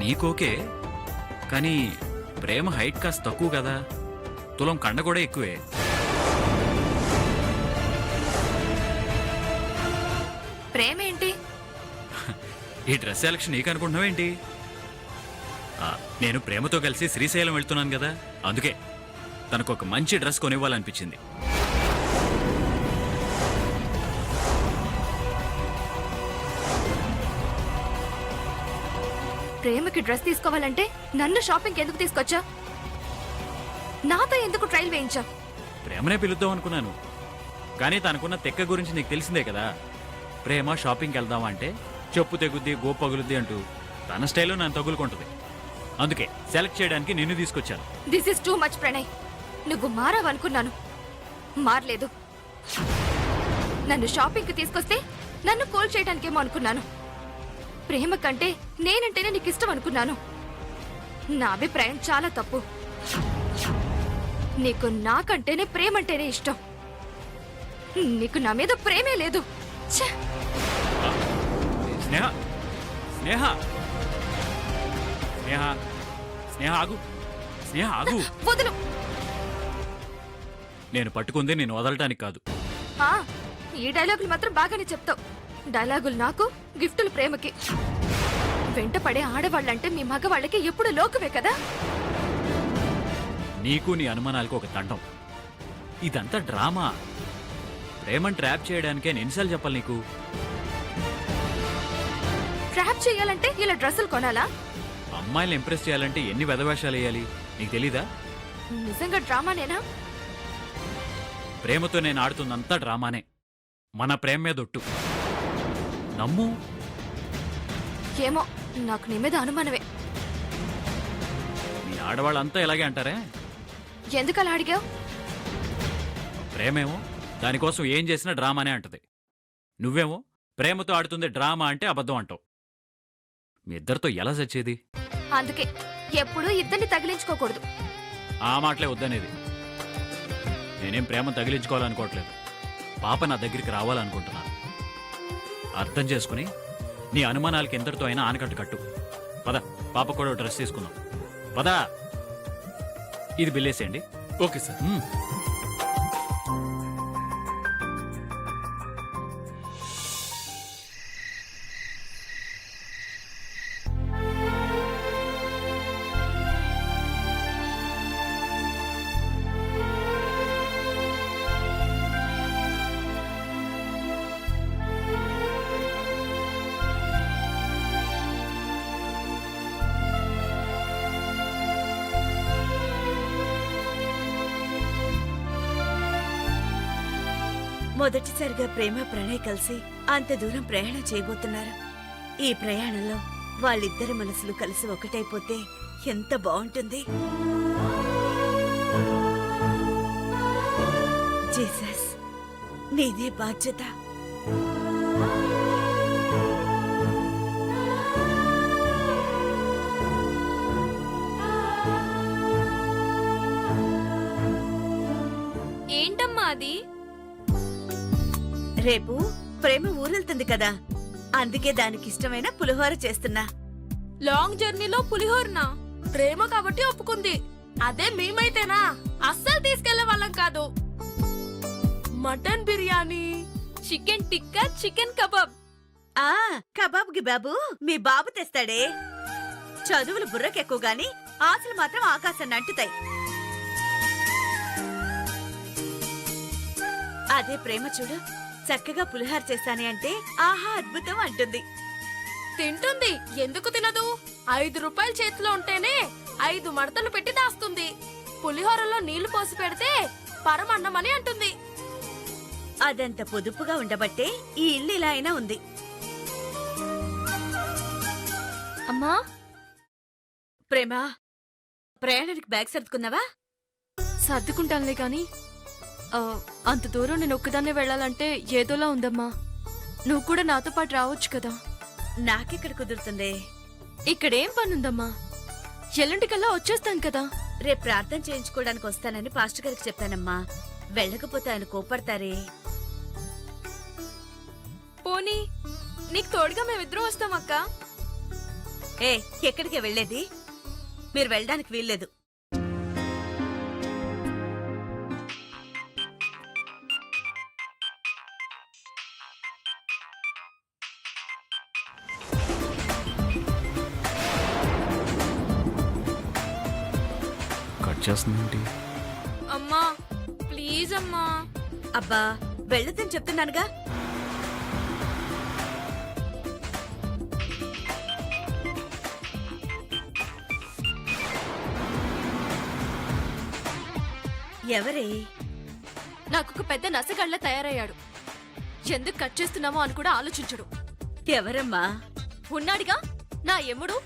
నీకోకే, కానీ ప్రేమ హైట్ కాస్త తక్కువ కదా, తులం కండ కూడా ఎక్కువే. ప్రేమ ఏంటి? ఈ డ్రెస్ సెలక్షన్ నీకు అనుకుంటున్నావేంటి? నేను ప్రేమతో కలిసి శ్రీశైలం వెళ్తున్నాను కదా, అందుకే తనకు ఒక మంచి డ్రెస్ కొనివ్వాలనిపించింది. ప్రేమకి డ్రెస్ తీసుకోవాలంటే నన్ను షాపింగ్ ఎందుకు తీసుకొచ్చా? నాతో ఎందుకు ట్రైల్ వేయించా? ప్రేమనే పిలుద్దాం అనుకున్నాను, కానీ తనకున్న తెక్క గురించి నీకు తెలిసిందే కదా. ప్రేమ షాపింగ్కి వెళ్దామా అంటే చెప్పు తెగుద్ది, గోపు పగులుద్ది అంటూ తన స్టైల్లో నన్ను తగులుకుంటుంది. అందుకే సెలెక్ట్ చేయడానికి నిన్ను తీసుకొచ్చాను. This is too much Pranay. నువ్వు మారావనుకున్నాను, మారలేదు. నన్ను షాపింగ్కి తీసుకొస్తే నన్ను కోల్ చేయడానికేమో అనుకున్నాను. ప్రేమ కంటే నేనంటేనే నీకు ఇష్టం అనుకున్నాను. నా అభిప్రాయం చాలా తప్పు. నీకు నాకంటేనే ప్రేమంటేనే ఇష్టం. నీకు నా మీద ప్రేమే లేదు. ఛే! స్నేహ స్నేహ స్నేహ స్నేహ ఆగు, స్నేహ ఆగు. వదులు. నేను పట్టుకుంది నేను వదలటానికి కాదు. ఈ డైలాగులు మాత్రం బాగానే చెప్తావు. డైలాగులు నాకు, గిఫ్టులు ప్రేమకి. వెంట పడే ఆడవాళ్ళంటే మీ మగవాళ్ళకి ఎప్పుడు లోకువే కదా. నీకు నీ అనుమానాలకు ఒక తండం. ఇదంతా డ్రామా. ప్రేమను ట్రాప్ చేయడానికే ఎన్నిసార్లు చెప్పాలి నీకు? ట్రాప్ చేయాలంటే ఇలా డ్రెస్సులు కొనాలా? అమ్మాయిని ఇంప్రెస్ చేయాలంటే ఎన్ని వెధవేషాలు వేయాలి నీకు తెలీదా? నిజంగా డ్రామానేనా? ప్రేమతో నేను ఆడుతుందంతా డ్రామానే. మన ప్రేమ మీద ఒట్టు, నమ్ము. ఏమో, నాకు నీ మీద అనుమానమే. మీ ఆడవాళ్ళంతా ఇలాగే అంటారే. ఎందుకలా అడిగావు? ప్రేమేమో దానికోసం ఏం చేసినా డ్రామానే అంటది. నువ్వేమో ప్రేమతో ఆడుతుంది డ్రామా అంటే అబద్ధం అంటావు. మీ ఇద్దరితో ఎలా చచ్చేది? అందుకే ఎప్పుడూ ఇద్దరిని తగిలించుకోకూడదు. ఆ మాటలే వద్దనేది. నేనేం ప్రేమ తగిలించుకోవాలనుకోవట్లేదు. పాప నా దగ్గరికి రావాలనుకుంటున్నాను. అర్థం చేసుకుని నీ అనుమానాలకి ఎందరితో అయినా ఆనకట్టు కట్టు. పద, పాప కూడా డ్రెస్ తీసుకుందాం. పద. ఇది బిల్లేసేయండి. Okay sir. మొదటిసారిగా ప్రేమ ప్రణయ్ కలిసి అంత దూరం ప్రయాణం చేయబోతున్నారు. ఈ ప్రయాణంలో వాళ్ళిద్దరి మనసులు కలిసి ఒకటైపోతే ఎంత బాగుంటుంది. జీసస్, నీదే బాధ్యత. ఏంటమ్మా అది? రేపు ప్రేమ ఊరెళ్తుంది కదా, అందుకే దానికి ఇష్టమైన పులిహోర చేస్తున్నా. లాంగ్ జర్నీలో పులిహోరనా? ప్రేమ కాబట్టి ఒప్పుకుంది. అదే మేమైతేనా అస్సలు తీసుకెళ్లే వాళ్ళం కాదు. Mutton biryani, chicken tikka, chicken kebab. Kebab కి బాబు మీ బాబు తెస్తాడే. చదువులు బుర్రకెక్కువ గాని ఆశలు మాత్రం ఆకాశాన్ని అంటుతాయి. అదే ప్రేమ చూడు, చక్కగా పులిహోర చేస్తానే అంటే ఆహా అద్భుతం అంటుంది. తింటుంది, ఎందుకు తినదు? 5 రూపాయలు చేతిలో ఉంటేనే 5 మడతలు పెట్టి దాస్తుంది. పులిహోరలో నీళ్లు పోసి పెడితే పరమన్నమని అంటుంది. అదంత పొదుపుగా ఉండబట్టే ఈ ఇల్లు ఇలా అయినా ఉంది. అమ్మా, ప్రేమ, ప్రయాణానికి బ్యాగ్ సర్దుకున్నావా? సర్దుకుంటానులే కాని అంత దూరం నేను ఒక్కదాన్నే వెళ్ళాలంటే ఏదోలా ఉందమ్మా. నువ్వు కూడా నాతో పాటు రావచ్చు కదా. నాకెక్కడ కుదురుతుంది? ఇక్కడేం పనుందమ్మా, ఎల్లుంటికల్లా వచ్చేస్తాం కదా. రేపు ప్రార్థన చేయించుకోవడానికి వస్తానని పాస్టర్ గారికి చెప్పానమ్మా. వెళ్ళకపోతే ఆయన కోపడతారే. పోనీ నీకు తోడుగా మేమిద్దరం వస్తాం అక్క. ఏ ఎక్కడికి వెళ్ళేది? మీరు వెళ్ళడానికి వీల్లేదు. కట్ చేస్తుందేంటి? అమ్మా ప్లీజ్ అమ్మా. అబ్బా వెళ్ళొద్దని చెప్తున్నానుగా. ఎవరే? నాకొక పెద్ద నసగళ్ళ తయారయ్యాడు. ఎందుకు కట్ చేస్తున్నామో అని కూడా ఆలోచించడు. ఎవరమ్మా? ఉన్నాడిగా నా ఎముడు,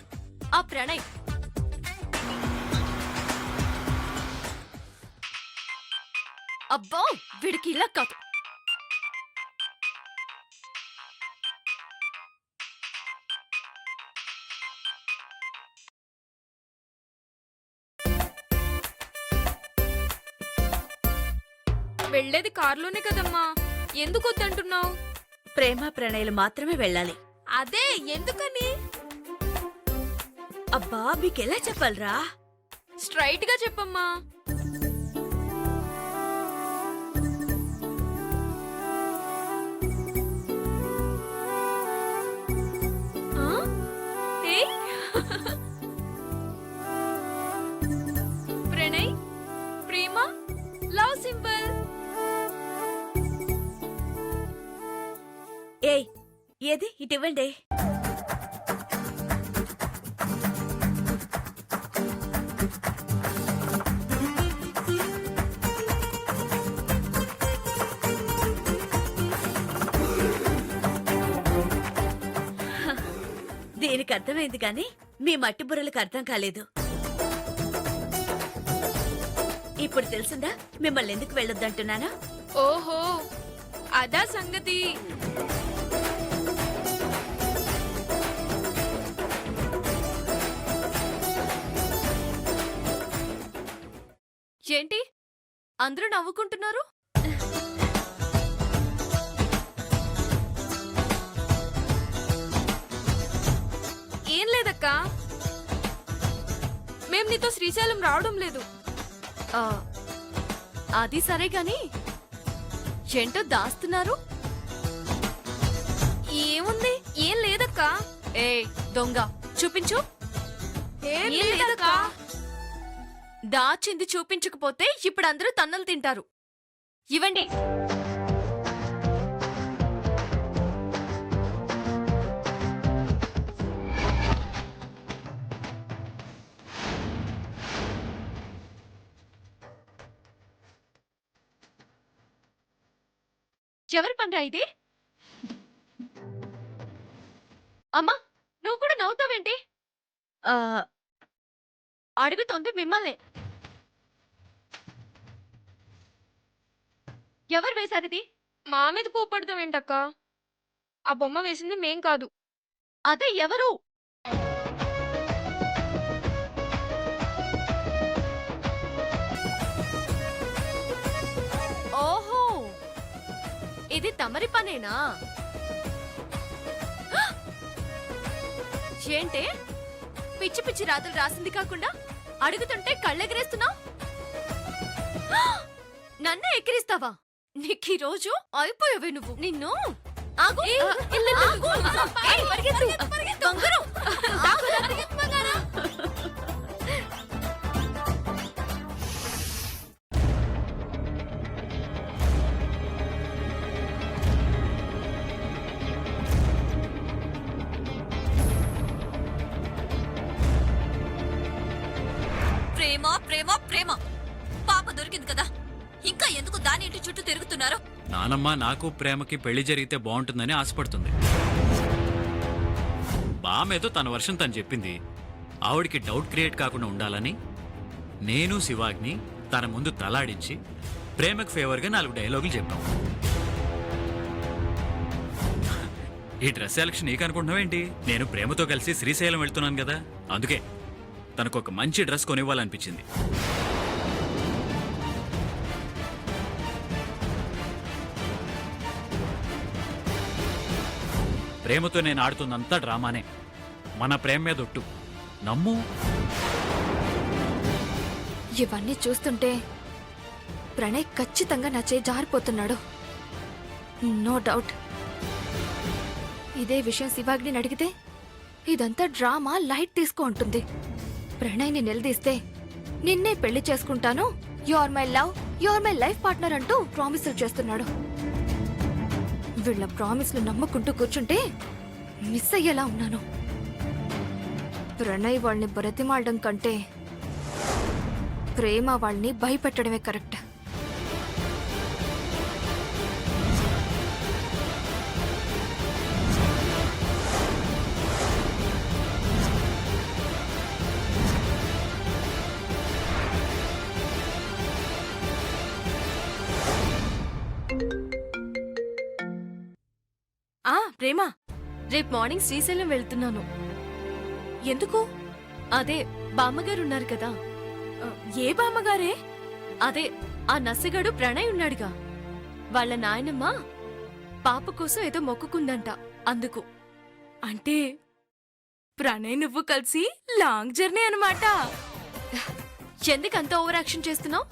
ఆ ప్రణయ్. అబ్బా వీడికి ఇలా కాదు. వెళ్ళేది కారులోనే కదమ్మా, ఎందుకు వద్దంటున్నావు? ప్రేమ ప్రణయలు మాత్రమే వెళ్ళాలి. అదే ఎందుకని? అబ్బా మీకెలా చెప్పాలరా? స్ట్రైట్ గా చెప్పమ్మా. ఆ? ఏయ్! ప్రణయ్, ప్రేమ, లవ్ సింబల్. ఏయ్ ఏది ఇటివ్వండి. దీనికి అర్థమైంది కానీ మీ మట్టి బుర్రలకు అర్థం కాలేదు. ఇప్పుడు తెలిసిందా మిమ్మల్ని ఎందుకు వెళ్ళొద్దంటున్నానా? ఓహో అదా సంగతి. ఏంటి అందరూ నవ్వుకుంటున్నారు? ఏం లేదక్కా, మేం నీతో శ్రీశైలం రావడం లేదు. అది సరే గాని ఏంటో దాస్తున్నారు? ఏముంది? ఏం లేదక్కా. ఏ దొంగ చూపించు. ఏం లేదక్కా. దాచింది చూపించకపోతే ఇప్పుడు అందరూ తన్నులు తింటారు. ఇవ్వండి. ఎవరి పండ్రా ఇది? అమ్మా నువ్వు కూడా నవ్వుతావేంటి? అడుగుతోంది మిమ్మల్ని. ఎవరు వేశారిది? మా మీద కోపడతాం ఏంటక్క? ఆ బొమ్మ వేసింది మేం కాదు. అదే ఎవరు? ఓహో ఇది తమరి పనేనా? ఏంటే పిచ్చి పిచ్చి రాతలు రాసింది కాకుండా అడుగుతుంటే కళ్ళెగరేస్తున్నావు? నన్నే ఎక్కిరిస్తావా? నీకు ఈ రోజు అయిపోయావే నువ్వు. నిన్ను ఆగు. ఆగు. ఏయ్, పరిగెత్తు. బంగారం. ఆగు, పరిగెత్తు బంగారం. ప్రేమ ప్రేమ ప్రేమ పాప దొరికింది కదా, ఇంకా ఎందుకు దాని ఇంటి చుట్టూ తిరుగుతున్నారు? నానమ్మ నాకు ప్రేమకి పెళ్లి జరిగితే బాగుంటుందని ఆశపడుతుంది. బామేదో తన వర్షం తను చెప్పింది. ఆవిడికి డౌట్ క్రియేట్ కాకుండా ఉండాలని నేను శివాగ్ని తన ముందు తలాడించి ప్రేమకు ఫేవర్గా 4 డైలాగులు చెప్పాం. ఈ డ్రెస్ సెలక్షన్ నీకు అనుకుంటున్నావేంటి? నేను ప్రేమతో కలిసి శ్రీశైలం వెళ్తున్నాను కదా, అందుకే తనకు ఒక మంచి డ్రెస్ కొనివ్వాలనిపించింది. ప్రేమతో నేను ఆడుతున్నంతా డ్రామానే. మన ప్రేమ మీద ఒట్టు. నమ్ము. ఇవన్నీ చూస్తుంటే ప్రణయ్ ఖచ్చితంగా నా చేయి జారిపోతున్నాడు. No doubt. ఇదే విషయం శివాగ్నిని అడిగితే ఇదంతా డ్రామా, లైట్ తీసుకో ఉంటుంది. ప్రణయ్ని నిలదీస్తే నిన్నే పెళ్లి చేసుకుంటాను, you are my love, you are my life partner అంటూ ప్రామిసులు చేస్తున్నాడు. వీళ్ళ ప్రామిస్లు నమ్ముకుంటూ కూర్చుంటే మిస్ అయ్యేలా ఉన్నాను. ప్రణయ్ వాళ్ళని బ్రతిమాలడం కంటే ప్రేమ వాళ్ళని భయపెట్టడమే కరెక్ట్. ప్రేమ, రేపు మార్నింగ్ శ్రీశైలం వెళ్తున్నాను. ఎందుకు? అదే బామ్మగారు ఉన్నారు కదా. ఏ బామ్మగారే? అదే ఆ నసగాడు ప్రణయ్ ఉన్నాడుగా, వాళ్ళ నాయనమ్మ పాప కోసం ఏదో మొక్కుకుందంట, అందుకు. అంటే ప్రణయ్ నువ్వు కలిసి లాంగ్ జర్నీ అనమాట. ఎందుకంత ఓవర్ యాక్షన్ చేస్తున్నావు?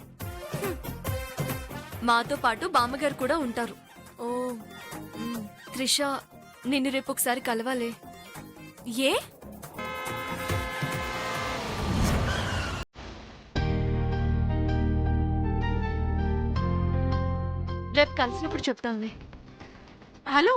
మాతో పాటు బామ్మగారు కూడా ఉంటారు. ఓ త్రిష, నిన్ను రేపు ఒకసారి కలవాలే. ఏ? రేపు కలిసినప్పుడు చెప్తానులే. హలో,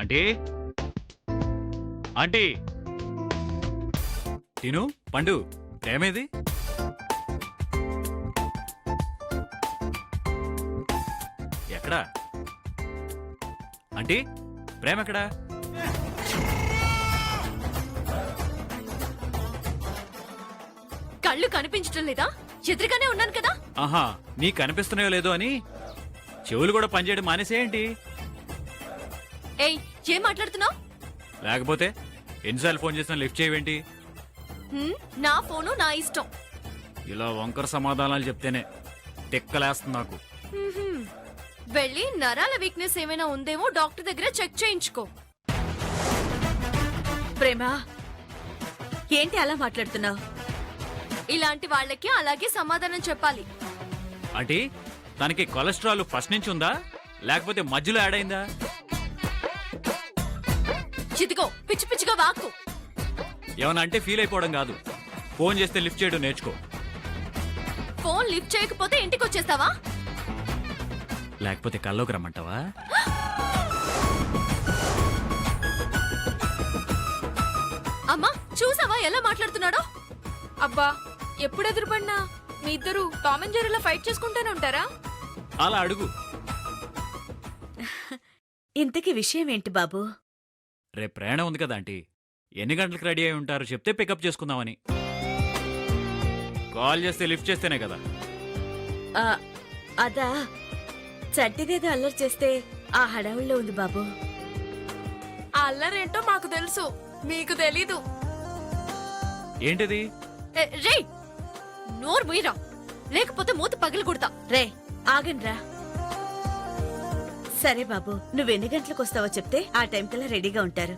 ఆంటీ, ఆంటీ, తిను, పండు, ప్రేమేది? ఎక్కడా ఆంటీ? ప్రేమ ఎక్కడా? కళ్ళు కనిపించటం లేదా? ఎదురుగానే ఉన్నాను కదా. ఆహా, నీ కనిపిస్తున్నాయో లేదో అని చెవులు కూడా పనిచేయడం మానేసేయండి. ఏయ్, ఏం మాట్లాడుతున్నావు? లేకపోతే ఎన్నిసార్లు ఫోన్ చేసినా లిఫ్ట్ చేయవేంటి? నా ఫోను నా ఇష్టం. ఇలా వంకర సమాధానాలు చెప్తేనే తిక్కలేస్తుంది నాకు. వెళ్ళి నరాల వీక్నెస్ ఏమైనా ఉందేమో డాక్టర్ దగ్గర చెక్ చేయించుకో. ప్రేమ, ఏంటి అలా మాట్లాడుతున్నావు? ఇలాంటి వాళ్ళకి అలాగే సమాధానం చెప్పాలి. అంటే తనకి కొలెస్ట్రాల్ ఫస్ట్ నుంచి ఉందా, లేకపోతే మధ్యలో యాడ్ అయిందా? చితికో, పిచ్చి పిచ్చిగా వాక్కు. ఏమన్నా అంటే ఫీల్ అయిపోవడం కాదు, ఫోన్ చేస్తే లిఫ్ట్ చేయడం నేర్చుకో. ఫోన్ లిఫ్ట్ చేయకపోతే ఇంటికి వచ్చేస్తావా? లేకపోతే కల్లోకి రమ్మంటావా? అమ్మా, చూసావా ఎలా మాట్లాడుతున్నాడో? అబ్బా, ఎప్పుడు ఎదురుపడినా మీ ఇద్దరు టామ్ అండ్ జెర్రీలా ఫైట్ చేసుకుంటూనే ఉంటారా? అలా అడుగు. ఇంతకీ విషయం ఏంటి బాబు? రేపు ప్రయాణం ఉంది కదా ఆంటీ, ఎన్ని గంటలకు రెడీ అయి ఉంటారో చెప్తే పికప్ చేసుకుందామని. కాల్ చేస్తే లిఫ్ట్ చేస్తేనే కదా. ఆ, అదా, చట్టిదేదో అల్లరి చేస్తే ఆ హడావుల్లో ఉంది బాబు. ఆ అల్లరేంటో మాకు తెలుసు, మీకు తెలీదు. ఏంటిది? రే, నోరు ముయ్యరా, లేకపోతే మూత పగిలి కొడతా. రే, ఆగండ్రా. సరే బాబు, నువ్వెన్ని గంటలకు వస్తావో చెప్తే ఆ టైం కల్లా రెడీగా ఉంటారు.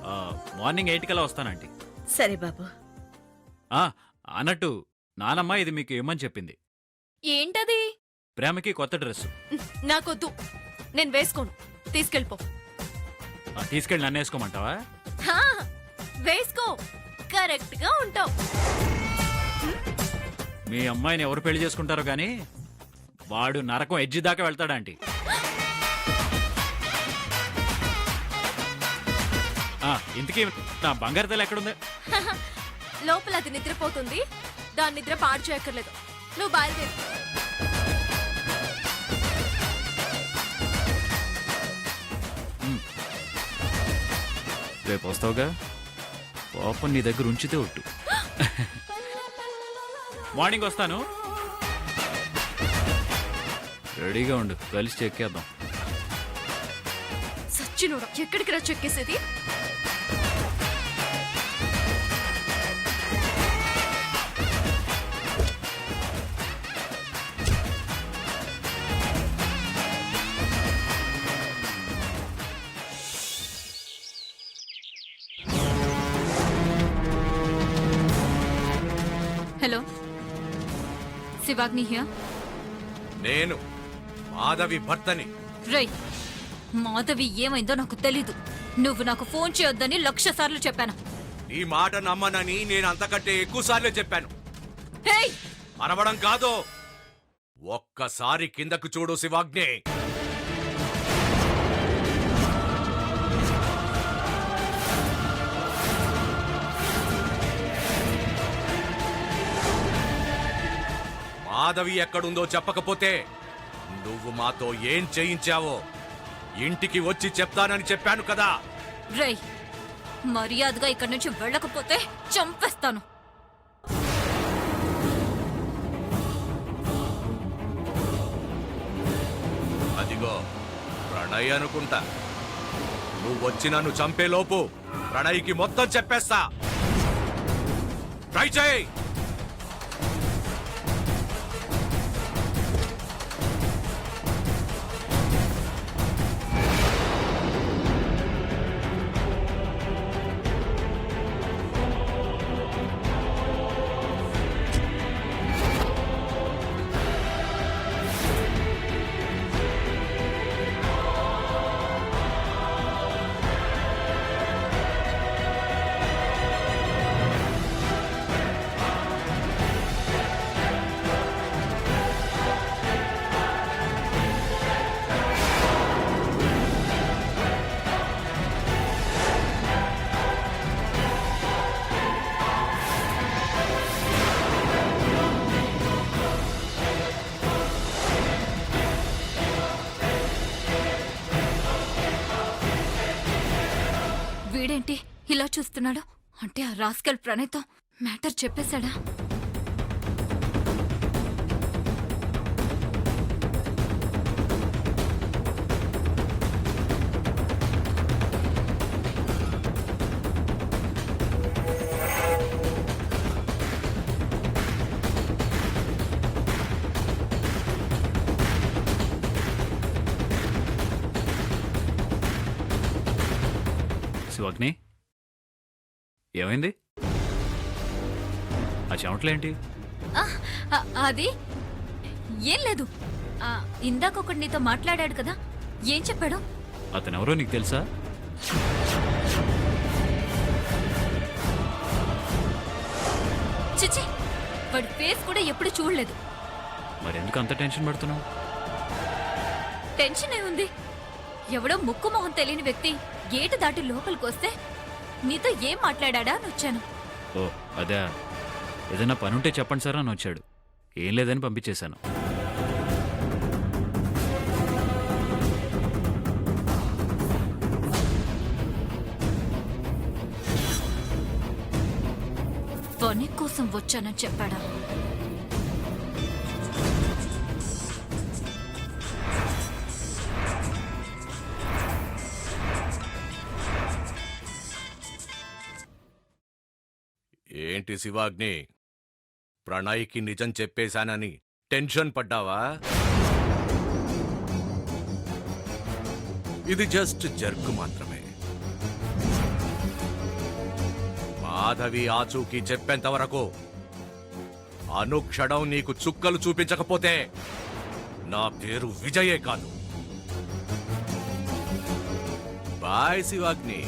మార్నింగ్ 8 కల్లా వస్తానంటీ. సరే బాబు. అన్నట్టు నానమ్మ ఇది మీకు ఇమ్మని చెప్పింది. ఏంటది? ప్రేమకి కొత్త డ్రెస్. నాకొద్దు, నేను వేసుకోను. తీసుకెళ్ళిపో. తీసుకెళ్ళి నన్ను వేసుకోమంటావా? హా, వేసుకో, కరెక్ట్ గా ఉంటావు. మీ అమ్మాయిని ఎవరు పెళ్లి చేసుకుంటారో గానీ వాడు నరకం ఎడ్జి దాకా వెళ్తాడా ఆంటీ? ఇంతకీ నా బంగారు తల్లి ఎక్కడుంది? లోపల అది నిద్రపోతుంది, దాని నిద్ర పాడు చేయక్కర్లేదు. నువ్వు బయలుదేరు. రేపు వస్తావుగా, పాపం నీ దగ్గర ఉంచితే ఒట్టు. మార్నింగ్ వస్తాను. రెడీగా ఉండు, కలిసి చెక్కేద్దాం. సచ్చినోడా, ఎక్కడికి రా చెక్కేసేది? Hello, శివాగ్ని here. నేను మాధవి భర్తని. రై, మాధవి ఏమైందో నాకు తెలీదు. నువ్వు నాకు ఫోన్ చేయొద్దని 1,00,000 సార్లు చెప్పాను. నీ మాట నమ్మనని నేను అంతకంటే ఎక్కువ సార్లు చెప్పాను. హేయ్, అనవడం కాదు, ఒక్కసారి కిందకు చూడు శివాగ్ని. మాధవి ఎక్కడుందో చెప్పకపోతే నువ్వు మాతో ఏం చేయించావో ఇంటికి వచ్చి చెప్తానని చెప్పాను కదా. రై, మర్యాదగా ఇక్కడి నుంచి వెళ్ళకపోతే చంపేస్తాను. అదిగో ప్రణయ్ అనుకుంటా. నువ్వు వచ్చి నన్ను చంపేలోపు ప్రణయ్కి మొత్తం చెప్పేస్తా. ట్రై చేయి. వీడేంటి ఇలా చూస్తున్నాడు? అంటే ఆ రాస్కల్ ప్రణయ్తో మ్యాటర్ చెప్పేశాడా? శివాగ్ని, ఏమైంది? ఆ చెమటలేంటి? అది ఏం లేదు. ఇందాక ఒకటి నీతో మాట్లాడాడు కదా, ఏం చెప్పాడు? అతనెవరో నీకు తెలుసా? చిచి, వాడి ఫేస్ కూడా ఎప్పుడు చూడలేదు. మరెందుకు అంత టెన్షన్ పడుతున్నావు? టెన్షన్ ఏముంది? ఎవడో ముక్కు మొహం తెలియని వ్యక్తి గేటు దాటి లోపలికి వస్తే నీతో ఏం మాట్లాడా అని వచ్చాను. ఓ అదే, ఏదైనా పనుంటే చెప్పండి సార్ అని వచ్చాడు. ఏం లేదని పంపించేశాను. పని కోసం వచ్చానని చెప్పాడా? ఏంటి శివాగ్ని, ప్రణయ్కి నిజం చెప్పేశానని టెన్షన్ పడ్డావా? ఇది జస్ట్ జర్కు మాత్రమే. మాధవి ఆచూకీ చెప్పేంత వరకు అనుక్షణం నీకు చుక్కలు చూపించకపోతే నా పేరు విజయే కాదు. బాయ్ శివాగ్ని.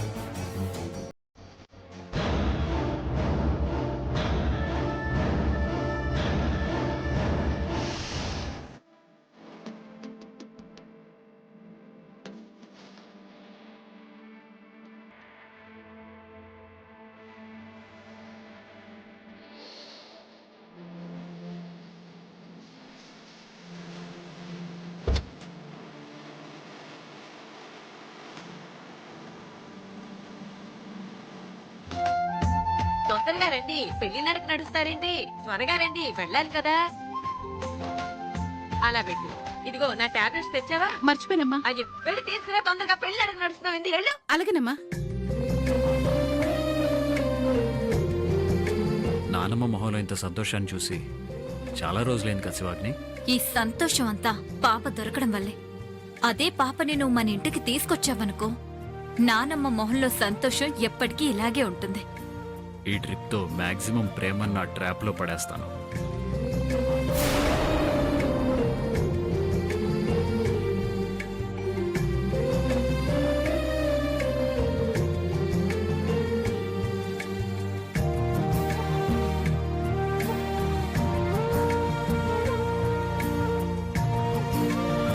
త్వరగా రండి, పెళ్లి నడక నడుస్తారేంటి? త్వరగా రండి, వెళ్ళాలి కదా. అలా పెట్టు. ఇదిగో నా టాబ్లెట్స్ తెచ్చావా? మర్చిపోయినమ్మా. అది వెళ్ళి తీసుకురా, తొందరగా పెళ్లి నడక నడుస్తున్నావు, ఏంది? వెళ్ళు. అలాగేనమ్మా. నానమ్మ మొహంలో ఇంత సంతోషాన్ని చూసి చాలా రోజులైంది కదా శివాగ్ని. ఈ సంతోషం అంతా పాప దొరకడం వల్లే. అదే పాపని నువ్వు మన ఇంటికి తీసుకొచ్చావనుకో, నానమ్మ మొహంలో సంతోషం ఎప్పటికీ ఇలాగే ఉంటుంది. ఈ ట్రిప్తో మాక్సిమం ప్రేమను నా ట్రాప్లో పడేస్తాను.